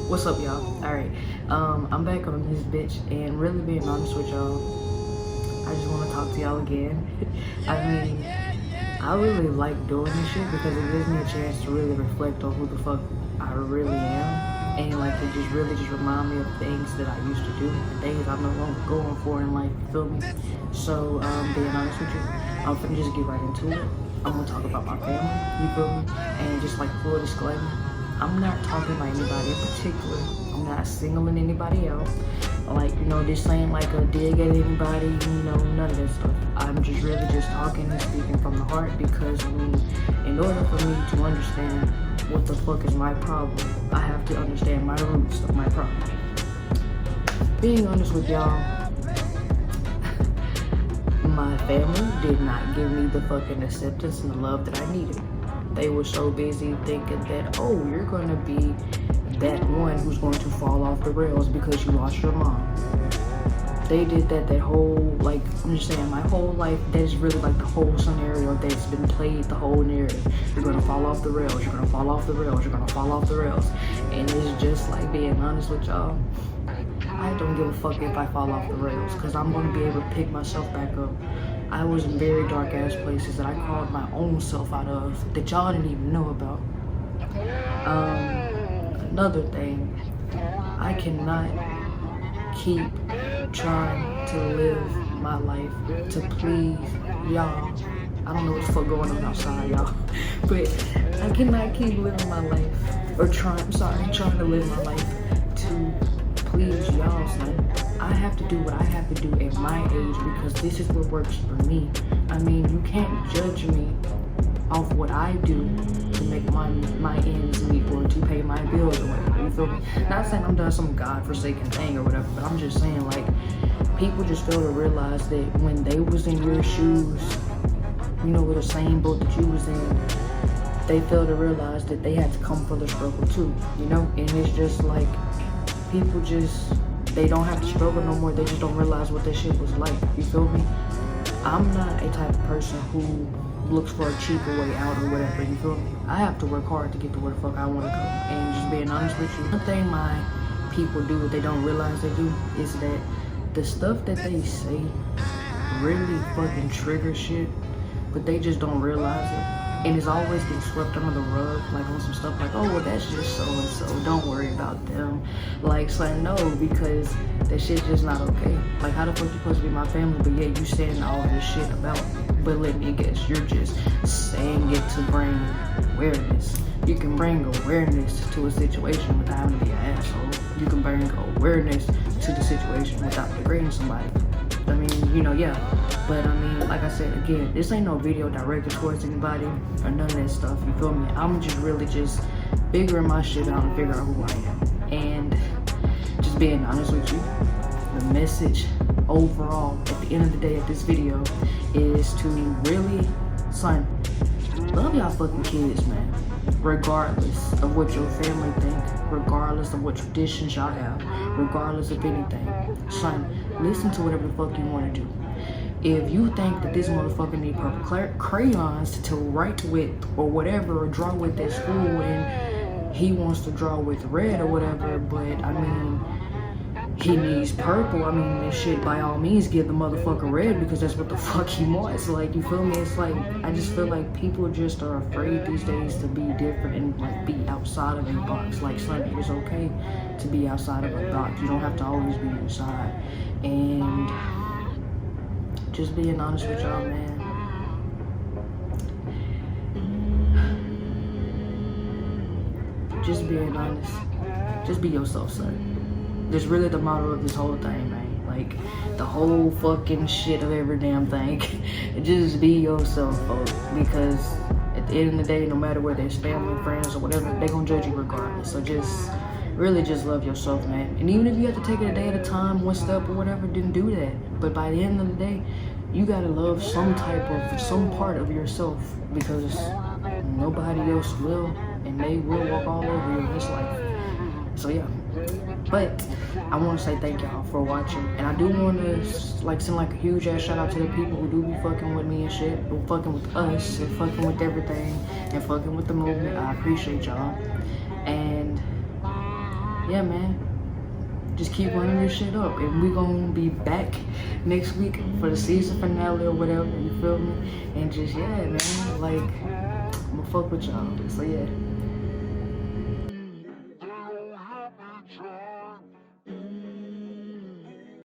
What's up, y'all? Alright, I'm back on this bitch, and really being honest with y'all, I just want to talk to y'all again. I mean, I really like doing this shit because it gives me a chance to really reflect on who the fuck I really am, and like it just really just remind me of things that I used to do, and things I'm no longer going for in life, you feel me? So, being honest with you, I'm finna just get right into it. I'm gonna talk about my family, you feel me? And just like full disclaimer, I'm not talking about anybody in particular. I'm not singling anybody out. Like, you know, just saying like a dig at anybody, you know, none of that stuff. I'm just really just talking and speaking from the heart because, I mean, in order for me to understand what the fuck is my problem, I have to understand my roots of my problem. Being honest with y'all, my family did not give me the fucking acceptance and the love that I needed. They were so busy thinking that, oh, you're gonna be that one who's going to fall off the rails because you lost your mom. They did that whole, like, I'm just saying, my whole life, that is really like the whole scenario that's been played, the whole narrative. You're gonna fall off the rails, you're gonna fall off the rails, you're gonna fall off the rails. And it's just like being honest with y'all, I don't give a fuck if I fall off the rails because I'm gonna be able to pick myself back up. I was in very dark ass places that I called my own self out of that y'all didn't even know about. Another thing, I cannot keep trying to live my life to please y'all. I don't know what the fuck going on outside, y'all, but I cannot keep living my life, or trying to live my life to please y'all, son. I have to do what I have to do at my age because this is what works for me. I mean, you can't judge me off what I do to make my ends meet or to pay my bills or whatever, you feel me? Not saying I'm doing some godforsaken thing or whatever, but I'm just saying, like, people just fail to realize that when they was in your shoes, you know, with the same boat that you was in, they fail to realize that they had to come for the struggle too, you know? And it's just like, people just, they don't have to struggle no more. They just don't realize what that shit was like, you feel me? I'm not a type of person who looks for a cheaper way out or whatever, you feel me? I have to work hard to get to where the fuck I want to go. And just being honest with you, one thing my people do that they don't realize they do is that the stuff that they say really fucking trigger shit, but they just don't realize it. And it's always getting swept under the rug, like on some stuff like, oh, well, that's just so-and-so, don't worry about them. Like, saying no, because that shit just not okay. Like, how the fuck you supposed to be my family, but yeah, you saying all this shit about me. But let me guess, you're just saying it to bring awareness. You can bring awareness to a situation without having to be an asshole. You can bring awareness to the situation without degrading somebody. I mean, you know, yeah. But I mean, like I said, again, this ain't no video directed towards anybody or none of that stuff, you feel me? I'm just really just figuring my shit out and figuring out who I am. And just being honest with you, the message overall at the end of the day of this video is to really, son, love y'all fucking kids, man. Regardless of what your family think, regardless of what traditions y'all have, regardless of anything, son, listen to whatever the fuck you want to do. If you think that this motherfucker need purple crayons to write with or whatever, or draw with at school, and he wants to draw with red or whatever, but I mean, he needs purple, I mean, this shit, by all means, give the motherfucker red because that's what the fuck he wants. Like, you feel me? It's like, I just feel like people just are afraid these days to be different and like be outside of a box. Like, son, it's okay to be outside of a box. You don't have to always be inside. And just being honest with y'all, man. Just being honest. Just be yourself, son. That's really the motto of this whole thing, man. Like, the whole fucking shit of every damn thing. Just be yourself, folks. Because at the end of the day, no matter whether it's family, friends, or whatever, they gonna judge you regardless. So just, really just love yourself, man. And even if you have to take it a day at a time, one step or whatever, then do that. But by the end of the day, you gotta love some part of yourself, because nobody else will, and they will walk all over you in this life. So yeah. But I want to say thank y'all for watching, and I do want to like send like a huge ass shout out to the people who do be fucking with me and shit, who fucking with us and fucking with everything and fucking with the movement. I appreciate y'all. And yeah, man, just keep running this shit up. And we gonna be back next week for the season finale or whatever, you feel me? And just, yeah, man, like, I'm gonna fuck with y'all. So, yeah.